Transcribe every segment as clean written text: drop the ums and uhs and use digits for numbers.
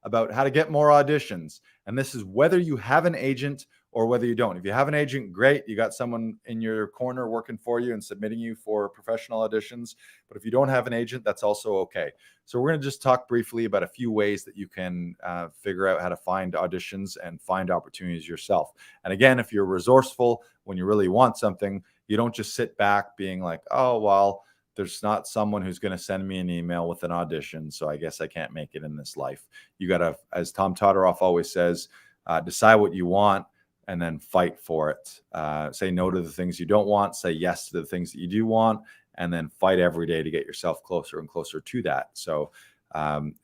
about how to get more auditions. And this is whether you have an agent or whether you don't. If you have an agent, great. You got someone in your corner working for you and submitting you for professional auditions. But if you don't have an agent, that's also okay. So we're going to just talk briefly about a few ways that you can figure out how to find auditions and find opportunities yourself. And again, if you're resourceful, when you really want something, you don't just sit back being like, oh, well, there's not someone who's going to send me an email with an audition, so I guess I can't make it in this life. You got to, as Tom Todoroff always says, decide what you want and then fight for it. Say no to the things you don't want, say yes to the things that you do want, and then fight every day to get yourself closer and closer to that. So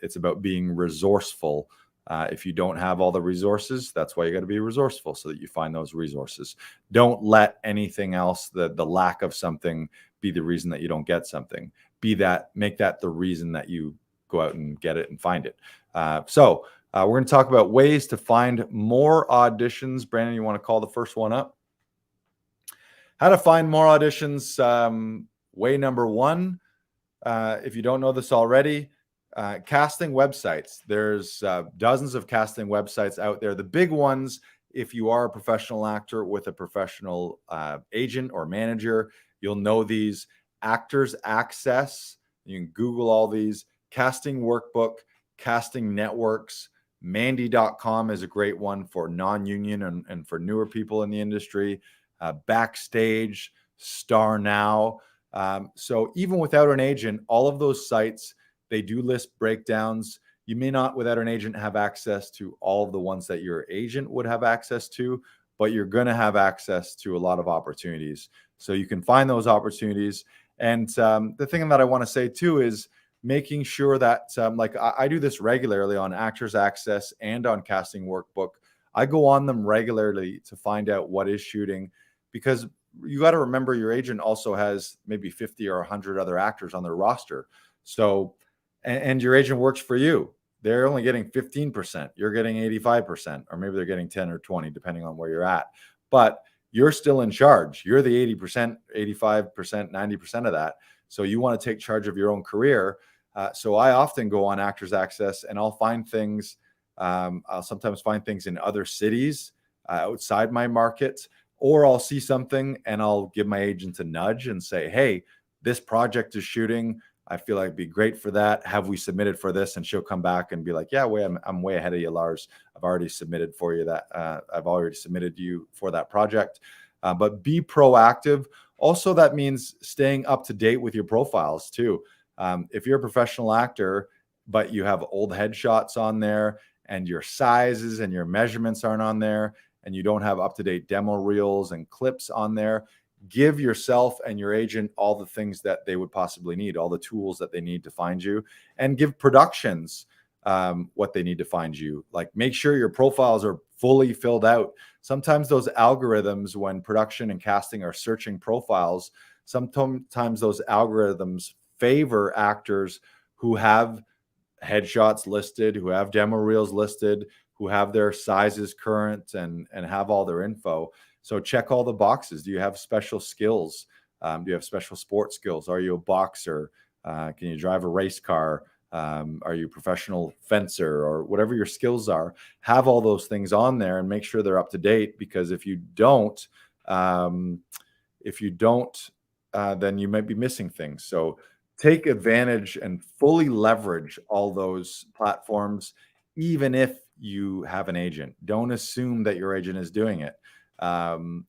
it's about being resourceful. If you don't have all the resources, that's why you got to be resourceful, so that you find those resources. Don't let anything else, the lack of something, be the reason that you don't get something. Make that the reason that you go out and get it and find it. So we're going to talk about ways to find more auditions. Brandon, you want to call the first one up? How to find more auditions. Way number one, if you don't know this already, casting websites. There's dozens of casting websites out there. The big ones, if you are a professional actor with a professional agent or manager, you'll know these. Actors Access, you can Google all these. Casting Workbook, Casting Networks, Mandy.com is a great one for non-union and for newer people in the industry. Backstage, Star Now. So even without an agent, all of those sites, they do list breakdowns. You may not, without an agent, have access to all of the ones that your agent would have access to, but you're going to have access to a lot of opportunities. So you can find those opportunities. And the thing that I want to say too is making sure that, like I do this regularly on Actors Access and on Casting Workbook. I go on them regularly to find out what is shooting, because you got to remember your agent also has maybe 50 or 100 other actors on their roster. So, and your agent works for you. They're only getting 15%. You're getting 85%, or maybe they're getting 10 or 20, depending on where you're at. But you're still in charge. You're the 80%, 85%, 90% of that. So you want to take charge of your own career. So I often go on Actors Access and I'll find things. I'll sometimes find things in other cities outside my market, or I'll see something and I'll give my agent a nudge and say, hey, this project is shooting. I feel like it'd be great for that. Have we submitted for this? And she'll come back and be like, yeah, I'm way ahead of you, Lars. I've already submitted for you that. I've already submitted you for that project. But be proactive. Also, that means staying up to date with your profiles too. If you're a professional actor, but you have old headshots on there and your sizes and your measurements aren't on there, and you don't have up-to-date demo reels and clips on there, give yourself and your agent all the things that they would possibly need, all the tools that they need to find you, and give productions what they need to find you. Like, make sure your profiles are fully filled out. Sometimes those algorithms, when production and casting are searching profiles, sometimes those algorithms favor actors who have headshots listed, who have demo reels listed, who have their sizes current and have all their info. So check all the boxes. Do you have special skills? Do you have special sports skills? Are you a boxer? Can you drive a race car? Are you a professional fencer, or whatever your skills are? Have all those things on there and make sure they're up to date, because if you don't, then you might be missing things. So take advantage and fully leverage all those platforms, even if you have an agent. Don't assume that your agent is doing it.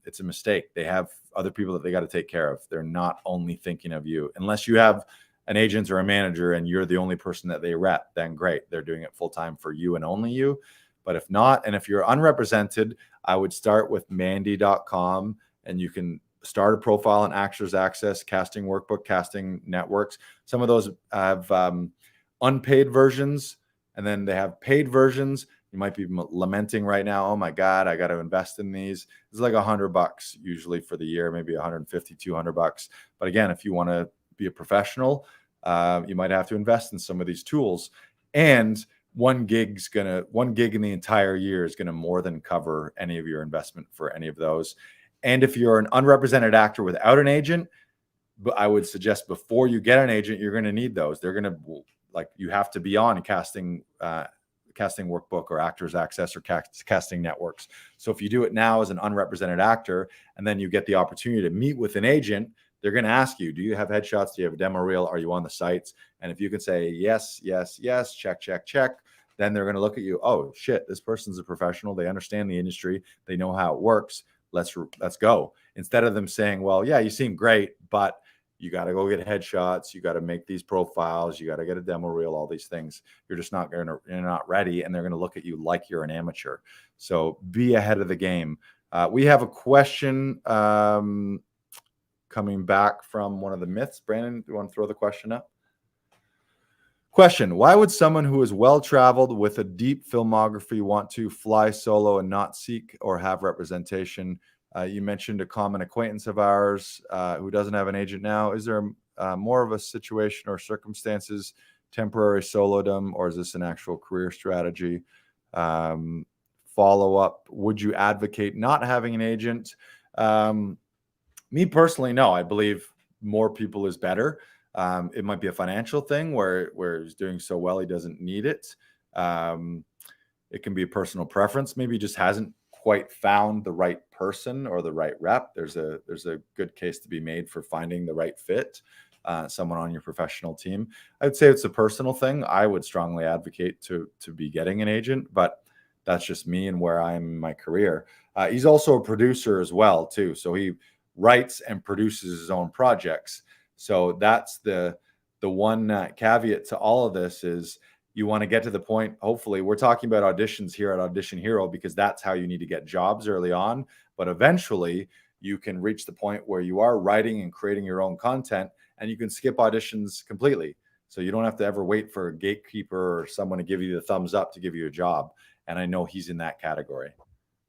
It's a mistake. They have other people that they got to take care of. They're not only thinking of you. Unless you have an agent or a manager and you're the only person that they rep, then great. They're doing it full time for you and only you. But if not, and if you're unrepresented, I would start with Mandy.com, and you can start a profile on Actors Access, Casting Workbook, Casting Networks. Some of those have unpaid versions, and then they have paid versions. You might be lamenting right now, oh my God, I got to invest in these. It's like $100 usually for the year, maybe 150, $200. But again, if you want to be a professional, you might have to invest in some of these tools. And one gig in the entire year is going to more than cover any of your investment for any of those. And if you're an unrepresented actor without an agent, but I would suggest before you get an agent, you're going to need those. They're going to, like, you have to be on Casting casting workbook or Actors Access or casting networks. So if you do it now as an unrepresented actor, and then you get the opportunity to meet with an agent, they're going to ask you, do you have headshots? Do you have a demo reel? Are you on the sites? And if you can say yes, yes, yes, check, check, check, then they're going to look at you. Oh shit, this person's a professional. They understand the industry. They know how it works. Let's go. Instead of them saying, well, yeah, you seem great, but you got to go get headshots. You got to make these profiles. You got to get a demo reel, all these things. You're just not going to, you're not ready. And they're going to look at you like you're an amateur. So be ahead of the game. We have a question coming back from one of the myths. Brandon, do you want to throw the question up? Question: why would someone who is well-traveled with a deep filmography want to fly solo and not seek or have representation? You mentioned a common acquaintance of ours who doesn't have an agent now. Is there more of a situation or circumstances, temporary solodom, or is this an actual career strategy? Follow-up: would you advocate not having an agent? Me personally, no. I believe more people is better. It might be a financial thing where he's doing so well he doesn't need it. It can be a personal preference. Maybe he just hasn't quite found the right person or the right rep. There's a good case to be made for finding the right fit, someone on your professional team. I would say it's a personal thing. I would strongly advocate to be getting an agent, but that's just me and where I'm in my career. He's also a producer as well too, so he writes and produces his own projects. So that's the one caveat to all of this is you want to get to the point. Hopefully, we're talking about auditions here at Audition Hero because that's how you need to get jobs early on. But eventually, you can reach the point where you are writing and creating your own content, and you can skip auditions completely. So you don't have to ever wait for a gatekeeper or someone to give you the thumbs up to give you a job. And I know he's in that category.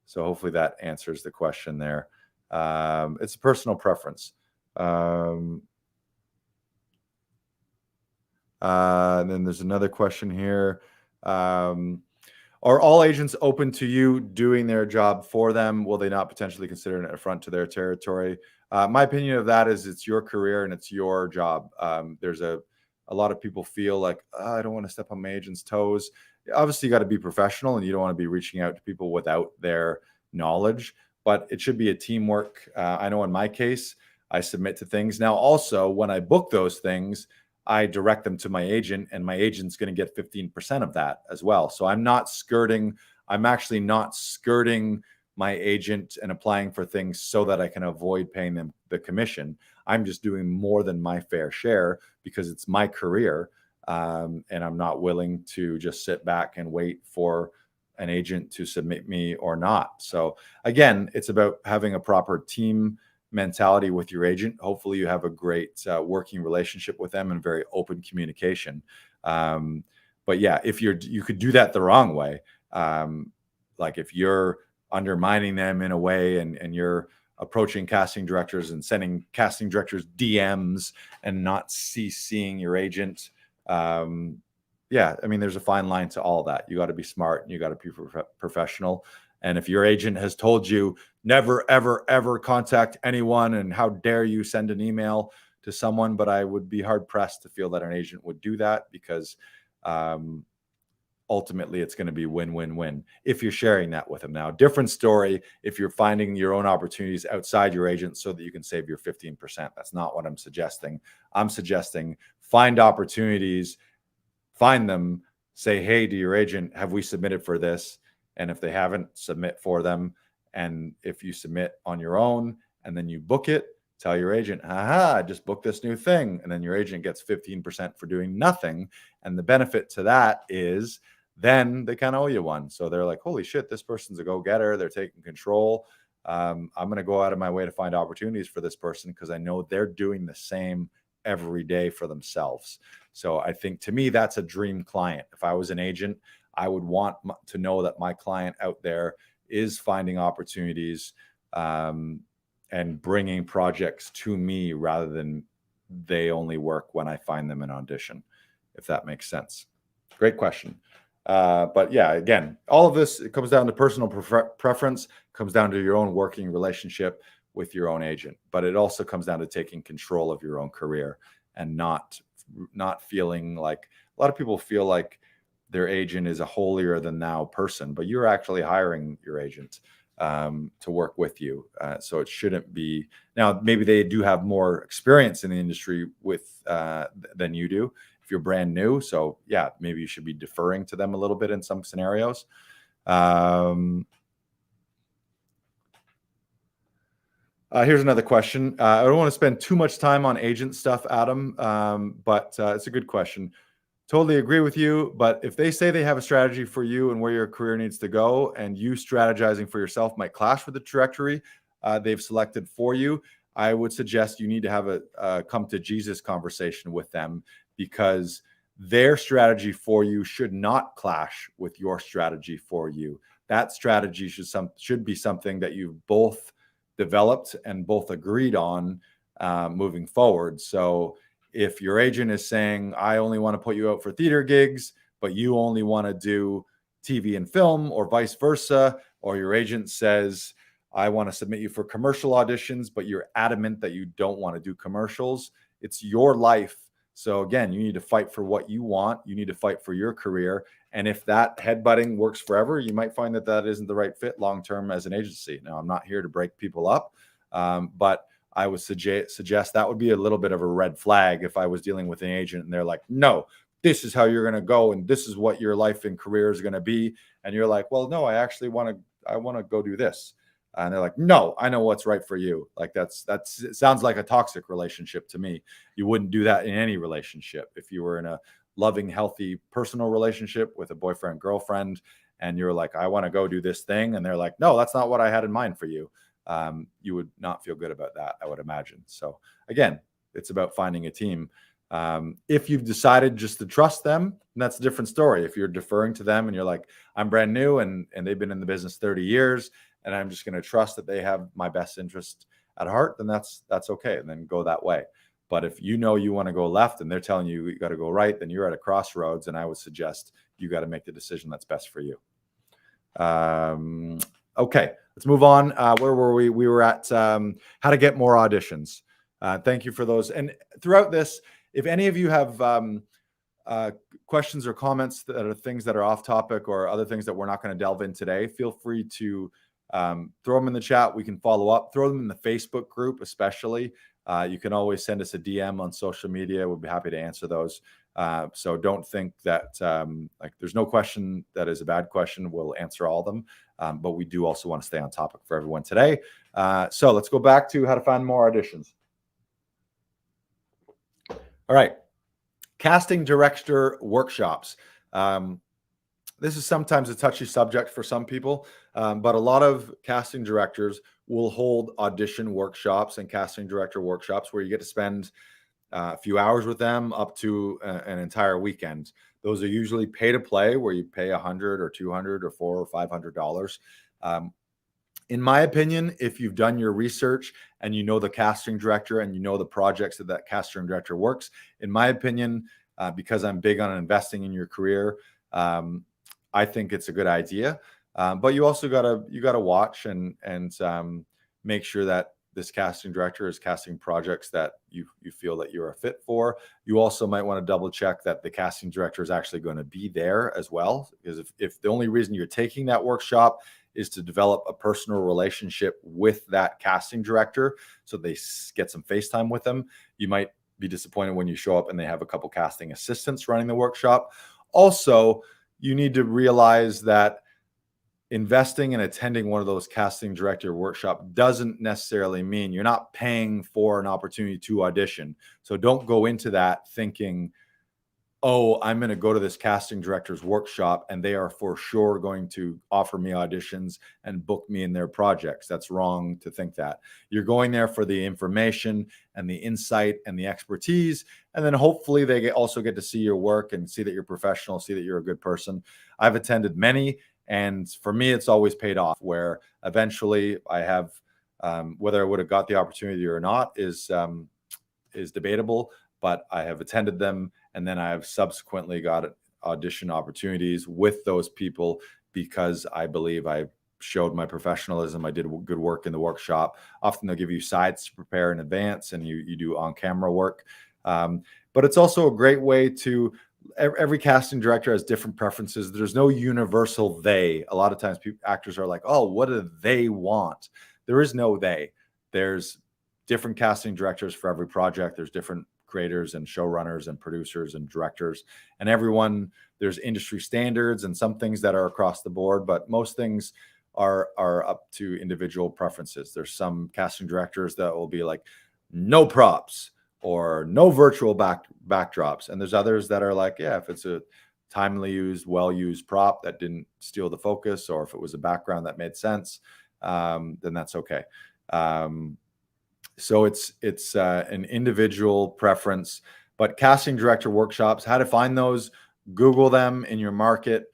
So hopefully that answers the question there. It's a personal preference. And then there's another question here. Are all agents open to you doing their job for them? Will they not potentially consider an affront to their territory? My opinion of that is it's your career and it's your job. There's a lot of people feel like, oh, I don't want to step on my agent's toes. Obviously, you got to be professional and you don't want to be reaching out to people without their knowledge, but it should be a teamwork. I know in my case, I submit to things. Now, also, when I book those things, I direct them to my agent, and my agent's going to get 15% of that as well. So I'm actually not skirting my agent and applying for things so that I can avoid paying them the commission. I'm just doing more than my fair share because it's my career. And I'm not willing to just sit back and wait for an agent to submit me or not. So again, it's about having a proper team mentality with your agent. Hopefully you have a great working relationship with them and very open communication. But yeah, if you could do that the wrong way. Like if you're undermining them in a way and you're approaching casting directors and sending casting directors DMs and not CCing your agent. Yeah, I mean, there's a fine line to all that. You got to be smart and you got to be professional. And if your agent has told you never, ever, ever contact anyone, and how dare you send an email to someone, but I would be hard pressed to feel that an agent would do that because ultimately it's going to be win-win-win if you're sharing that with them. Now, different story if you're finding your own opportunities outside your agent so that you can save your 15%. That's not what I'm suggesting. I'm suggesting find opportunities, find them, say, hey, to your agent, have we submitted for this? And if they haven't, submit for them. And if you submit on your own and then you book it, tell your agent, haha, I just booked this new thing. And then your agent gets 15% for doing nothing. And the benefit to that is then they kind of owe you one. So they're like, holy shit, this person's a go-getter. They're taking control. I'm going to go out of my way to find opportunities for this person because I know they're doing the same every day for themselves. So I think to me, that's a dream client. If I was an agent, I would want to know that my client out there is finding opportunities and bringing projects to me rather than they only work when I find them an audition, if that makes sense. Great question. But yeah, again, all of this, it comes down to personal preference, comes down to your own working relationship with your own agent. But it also comes down to taking control of your own career and not feeling like, a lot of people feel like their agent is a holier than thou person, but you're actually hiring your agent to work with you. So it shouldn't be. Now, maybe they do have more experience in the industry than you do if you're brand new. So yeah, maybe you should be deferring to them a little bit in some scenarios. Here's another question. I don't want to spend too much time on agent stuff, Adam, but it's a good question. Totally agree with you. But if they say they have a strategy for you and where your career needs to go, and you strategizing for yourself might clash with the trajectory they've selected for you, I would suggest you need to have a come to Jesus conversation with them, because their strategy for you should not clash with your strategy for you. That strategy should be something that you've both developed and both agreed on moving forward. So if your agent is saying, I only want to put you out for theater gigs, but you only want to do TV and film, or vice versa, or your agent says, I want to submit you for commercial auditions, but you're adamant that you don't want to do commercials, it's your life. So again, you need to fight for what you want. You need to fight for your career. And if that headbutting works forever, you might find that that isn't the right fit long-term as an agency. Now, I'm not here to break people up, but I would suggest that would be a little bit of a red flag if I was dealing with an agent and they're like, no, this is how you're going to go, and this is what your life and career is going to be. And you're like, well, no, I actually want to go do this. And they're like, no, I know what's right for you. Like it sounds like a toxic relationship to me. You wouldn't do that in any relationship. If you were in a loving, healthy, personal relationship with a boyfriend, girlfriend, and you're like, I want to go do this thing, and they're like, no, that's not what I had in mind for you. You would not feel good about that, I would imagine. So again, it's about finding a team. If you've decided just to trust them, that's a different story. If you're deferring to them and you're like, I'm brand new and they've been in the business 30 years and I'm just going to trust that they have my best interest at heart, then that's okay. And then go that way. But if you know you want to go left and they're telling you you got to go right, then you're at a crossroads. And I would suggest you got to make the decision that's best for you. Okay, let's move on. Where were we? We were at how to get more auditions. Thank you for those. And throughout this, if any of you have questions or comments that are things that are off topic or other things that we're not going to delve in today, feel free to throw them in the chat. We can follow up. Throw them in the Facebook group, especially. You can always send us a DM on social media. We'll be happy to answer those. So don't think that like there's no question that is a bad question. We'll answer all of them. But we do also want to stay on topic for everyone today. So let's go back to how to find more auditions. All right. Casting director workshops. This is sometimes a touchy subject for some people, but a lot of casting directors will hold audition workshops and casting director workshops where you get to spend a few hours with them up to an entire weekend. Those are usually pay to play, where you pay $100 or $200 or $400 or $500. In my opinion, if you've done your research and you know the casting director and you know the projects that casting director works, in my opinion, because I'm big on investing in your career, I think it's a good idea. But you also gotta watch and make sure that this casting director is casting projects that you feel that you're a fit for. You also might want to double check that the casting director is actually going to be there as well, because if the only reason you're taking that workshop is to develop a personal relationship with that casting director, so they get some FaceTime with them, you might be disappointed when you show up and they have a couple casting assistants running the workshop. Also, you need to realize that investing and attending one of those casting director workshop doesn't necessarily mean you're not paying for an opportunity to audition. So don't go into that thinking, oh, I'm going to go to this casting director's workshop and they are for sure going to offer me auditions and book me in their projects. That's wrong to think that. You're going there for the information and the insight and the expertise. And then hopefully they also get to see your work and see that you're professional, see that you're a good person. I've attended many, and for me, it's always paid off, where eventually I have, whether I would have got the opportunity or not is debatable, but I have attended them. And then I have subsequently got audition opportunities with those people because I believe I showed my professionalism. I did good work in the workshop. Often they'll give you sides to prepare in advance and you do on-camera work. But it's also a great way to every casting director has different preferences. There's no universal they. A lot of times actors are like, oh, what do they want? There is no they. There's different casting directors for every project. There's different creators and showrunners and producers and directors, and everyone, there's industry standards and some things that are across the board, but most things are up to individual preferences. There's some casting directors that will be like, no props or no virtual backdrops. And there's others that are like, yeah, if it's a timely used, well-used prop that didn't steal the focus, or if it was a background that made sense, then that's okay. So it's an individual preference, but casting director workshops, how to find those, Google them in your market.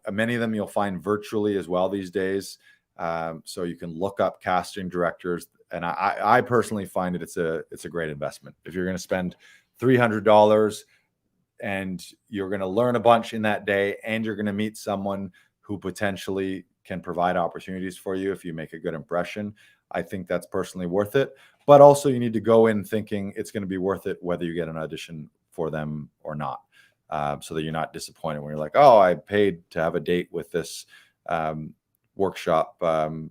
Many of them you'll find virtually as well these days. So you can look up casting directors, and I personally find it's a great investment. If you're going to spend $300 and you're going to learn a bunch in that day, and you're going to meet someone who potentially can provide opportunities for you if you make a good impression, I think that's personally worth it. But also you need to go in thinking it's going to be worth it whether you get an audition for them or not, so that you're not disappointed when you're like, oh, I paid to have a date with this workshop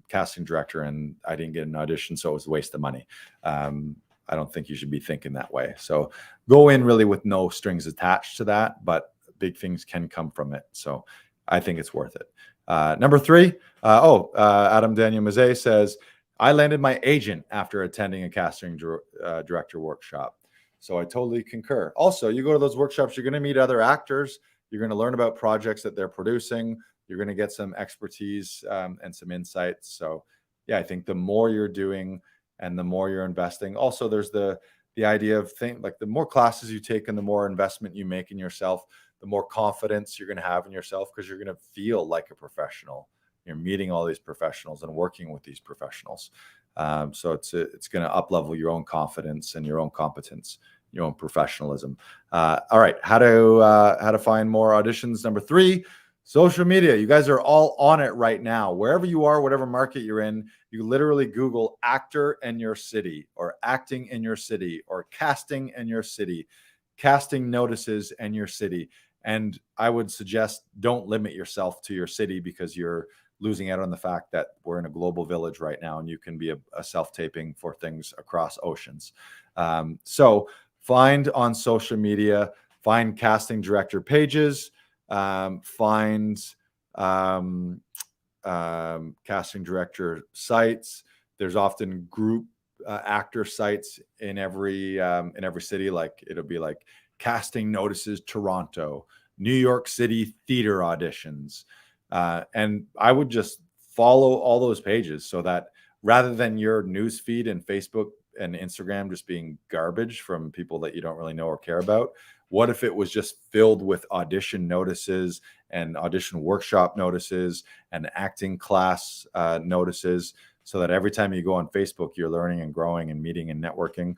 casting director and I didn't get an audition, so it was a waste of money. I don't think you should be thinking that way. So go in really with no strings attached to that, but big things can come from it. So I think it's worth it. Number 3, Adam Daniel Mazet says, I landed my agent after attending a casting director workshop. So I totally concur. Also, you go to those workshops, you're going to meet other actors. You're going to learn about projects that they're producing. You're going to get some expertise and some insights. So yeah, I think the more you're doing and the more you're investing. Also, there's the idea of like the more classes you take and the more investment you make in yourself, the more confidence you're going to have in yourself, because you're going to feel like a professional. You're meeting all these professionals and working with these professionals. So it's going to up-level your own confidence and your own competence, your own professionalism. All right, how to find more auditions. Number 3, social media. You guys are all on it right now. Wherever you are, whatever market you're in, you literally Google actor in your city, or acting in your city, or casting in your city, casting notices in your city. And I would suggest don't limit yourself to your city, because you're losing out on the fact that we're in a global village right now, and you can be a self-taping for things across oceans. So find on social media, find casting director pages, find casting director sites. There's often group actor sites in every city. Like it'll be like casting notices Toronto, New York City theater auditions. And I would just follow all those pages, so that rather than your news feed and Facebook and Instagram just being garbage from people that you don't really know or care about, what if it was just filled with audition notices and audition workshop notices and acting class notices, so that every time you go on Facebook, you're learning and growing and meeting and networking.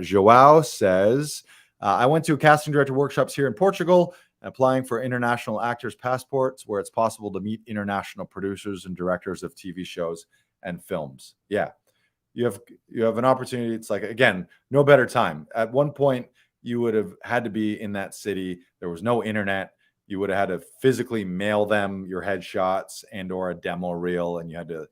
Joao says, I went to casting director workshops here in Portugal, applying for international actors' passports, where it's possible to meet international producers and directors of TV shows and films. Yeah, you have an opportunity. It's like, again, no better time. At one point, you would have had to be in that city. There was no internet. You would have had to physically mail them your headshots and or a demo reel, and you had to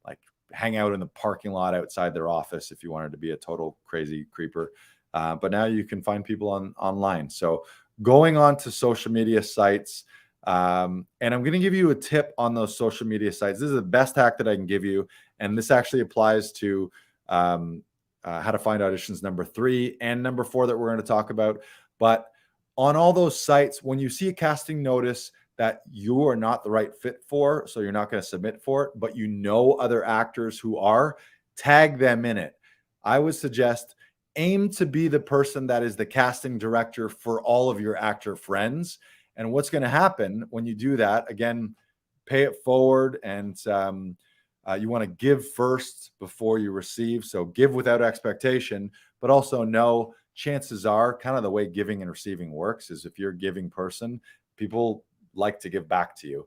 like hang out in the parking lot outside their office if you wanted to be a total crazy creeper. But now you can find people online. So going on to social media sites, and I'm going to give you a tip on those social media sites. This is the best hack that I can give you, and this actually applies to how to find auditions number 3 and number 4 that we're going to talk about. But on all those sites, when you see a casting notice that you are not the right fit for, so you're not going to submit for it, but you know other actors who are, tag them in it. I would suggest aim to be the person that is the casting director for all of your actor friends. And what's going to happen when you do that, again, pay it forward, and you want to give first before you receive. So give without expectation, but also know chances are, kind of the way giving and receiving works is, if you're a giving person, people like to give back to you.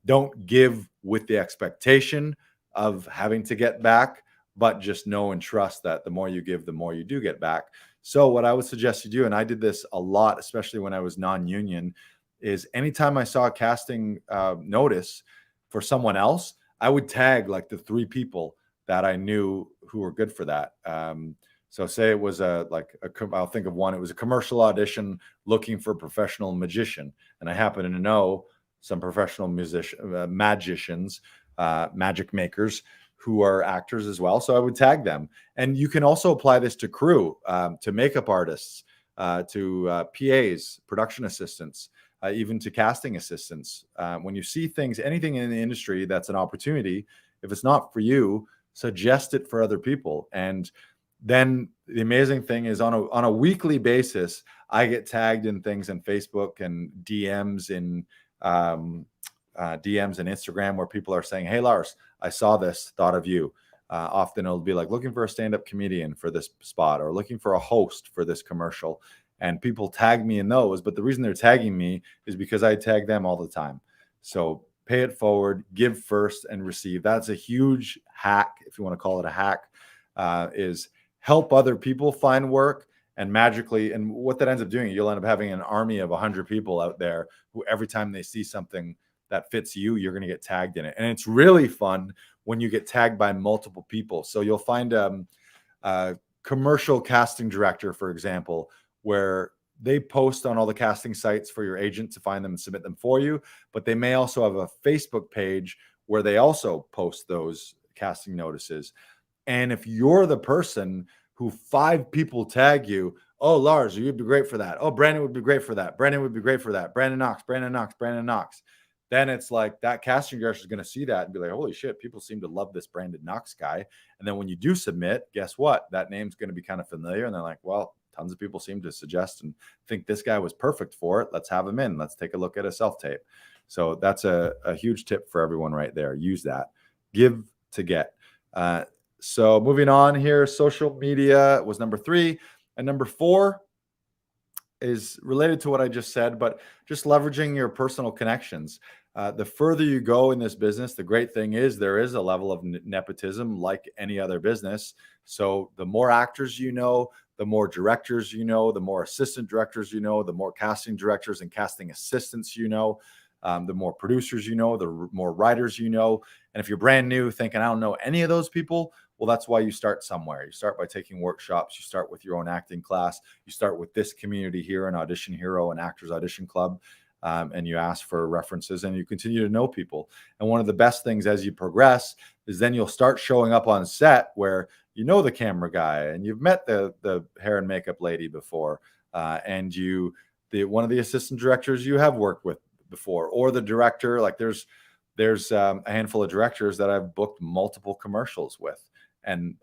Don't give with the expectation of having to get back, but just know and trust that the more you give, the more you do get back. So what I would suggest you do, and I did this a lot, especially when I was non-union, is anytime I saw a casting notice for someone else, I would tag like the 3 people that I knew who were good for that. So say it was I'll think of one. It was a commercial audition looking for a professional magician, and I happen to know some professional magicians, magic makers who are actors as well. So I would tag them. And you can also apply this to crew, to makeup artists, to PAs, production assistants, even to casting assistants. When you see things, anything in the industry that's an opportunity, if it's not for you, suggest it for other people. And then the amazing thing is on a weekly basis, I get tagged in things in Facebook and DMs and Instagram where people are saying, "Hey, Lars, I saw this, thought of you." Often it'll be like looking for a stand-up comedian for this spot or looking for a host for this commercial. And people tag me in those. But the reason they're tagging me is because I tag them all the time. So pay it forward, give first and receive. That's a huge hack, if you want to call it a hack, is help other people find work. And magically, and what that ends up doing, you'll end up having an army of 100 people out there who every time they see something that fits you, you're going to get tagged in it. And it's really fun when you get tagged by multiple people. So you'll find a commercial casting director, for example, where they post on all the casting sites for your agent to find them and submit them for you. But they may also have a Facebook page where they also post those casting notices. And if you're the person who 5 people tag you, "Oh, Lars, you'd be great for that. Oh, Brandon would be great for that. Brandon would be great for that. Brandon Knox, Brandon Knox, Brandon Knox." Then it's like that casting director is going to see that and be like, "Holy shit, people seem to love this Brandon Knox guy." And then when you do submit, guess what? That name's going to be kind of familiar. And they're like, "Well, tons of people seem to suggest and think this guy was perfect for it. Let's have him in. Let's take a look at a self-tape." So that's a huge tip for everyone right there. Use that. Give to get. So moving on here, social media was number 3. And number 4 is related to what I just said, but just leveraging your personal connections. The further you go in this business, the great thing is there is a level of nepotism like any other business. So the more actors you know, the more directors you know, the more assistant directors you know, the more casting directors and casting assistants you know, the more producers you know, the more writers you know. And if you're brand new thinking, "I don't know any of those people," well, that's why you start somewhere. You start by taking workshops. You start with your own acting class. You start with this community here in Audition Hero and Actors Audition Club. And you ask for references and you continue to know people. And one of the best things as you progress is then you'll start showing up on set where you know the camera guy and you've met the hair and makeup lady before. And one of the assistant directors you have worked with before, or the director. Like there's a handful of directors that I've booked multiple commercials with. And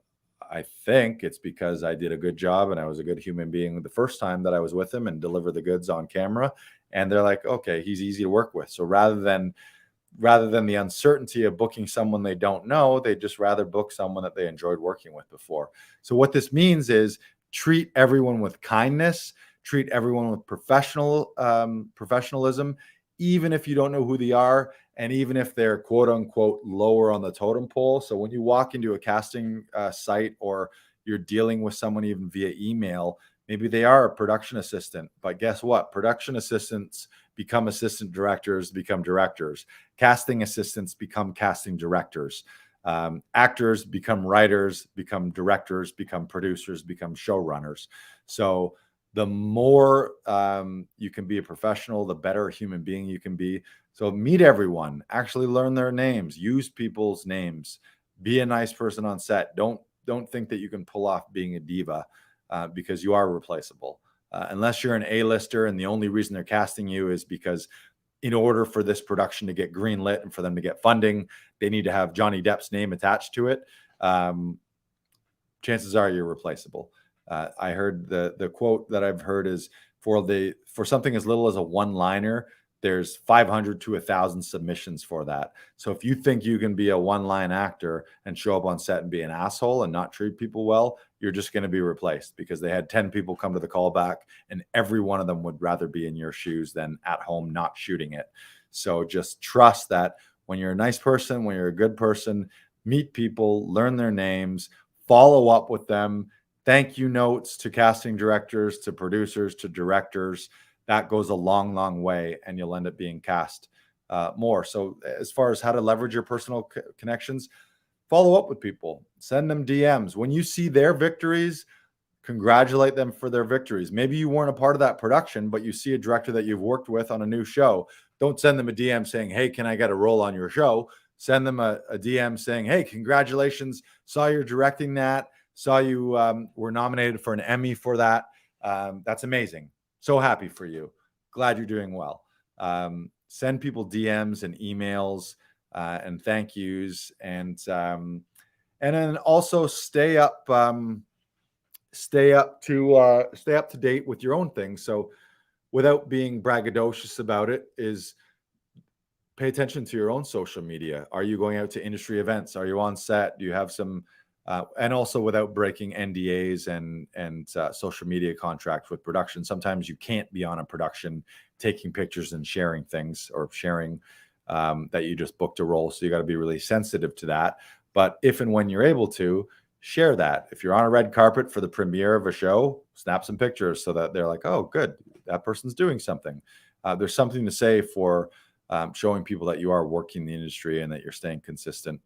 I think it's because I did a good job and I was a good human being the first time that I was with him and deliver the goods on camera. And they're like, "Okay, he's easy to work with." So rather than the uncertainty of booking someone they don't know, they just rather book someone that they enjoyed working with before. So what this means is treat everyone with kindness, treat everyone with professionalism, even if you don't know who they are, and even if they're quote unquote lower on the totem pole. So when you walk into a casting site or you're dealing with someone even via email, maybe they are a production assistant, but guess what? Production assistants become assistant directors, become directors. Casting assistants become casting directors. Actors become writers, become directors, become producers, become showrunners. So the more you can be a professional, the better a human being you can be. So meet everyone, actually learn their names, use people's names, be a nice person on set. Don't think that you can pull off being a diva because you are replaceable. Unless you're an A-lister and the only reason they're casting you is because in order for this production to get greenlit and for them to get funding, they need to have Johnny Depp's name attached to it. Chances are you're replaceable. I heard the quote that I've heard is for something as little as a one-liner, there's 500 to 1,000 submissions for that. So if you think you can be a one-line actor and show up on set and be an asshole and not treat people well, you're just going to be replaced because they had 10 people come to the callback and every one of them would rather be in your shoes than at home not shooting it. So just trust that when you're a nice person, when you're a good person, meet people, learn their names, follow up with them, thank you notes to casting directors, to producers, to directors. That goes a long, long way, and you'll end up being cast more. So as far as how to leverage your personal connections, follow up with people, send them DMs. When you see their victories, congratulate them for their victories. Maybe you weren't a part of that production, but you see a director that you've worked with on a new show. Don't send them a DM saying, hey, can I get a role on your show? Send them a DM saying, hey, congratulations. Saw you're directing that. Saw you were nominated for an Emmy for that. That's amazing. So happy for you. Glad you're doing well. Send people DMs and emails and thank yous, and then also stay up to date with your own things. So without being braggadocious about it, is pay attention to your own social media. Are you going out to industry events? Are you on set? Do you have some and also without breaking NDAs and social media contracts with production. Sometimes you can't be on a production taking pictures and sharing things, or sharing that you just booked a role. So you got to be really sensitive to that. But if and when you're able to, share that. If you're on a red carpet for the premiere of a show, snap some pictures so that they're like, oh, good, that person's doing something. There's something to say for showing people that you are working the industry and that you're staying consistent.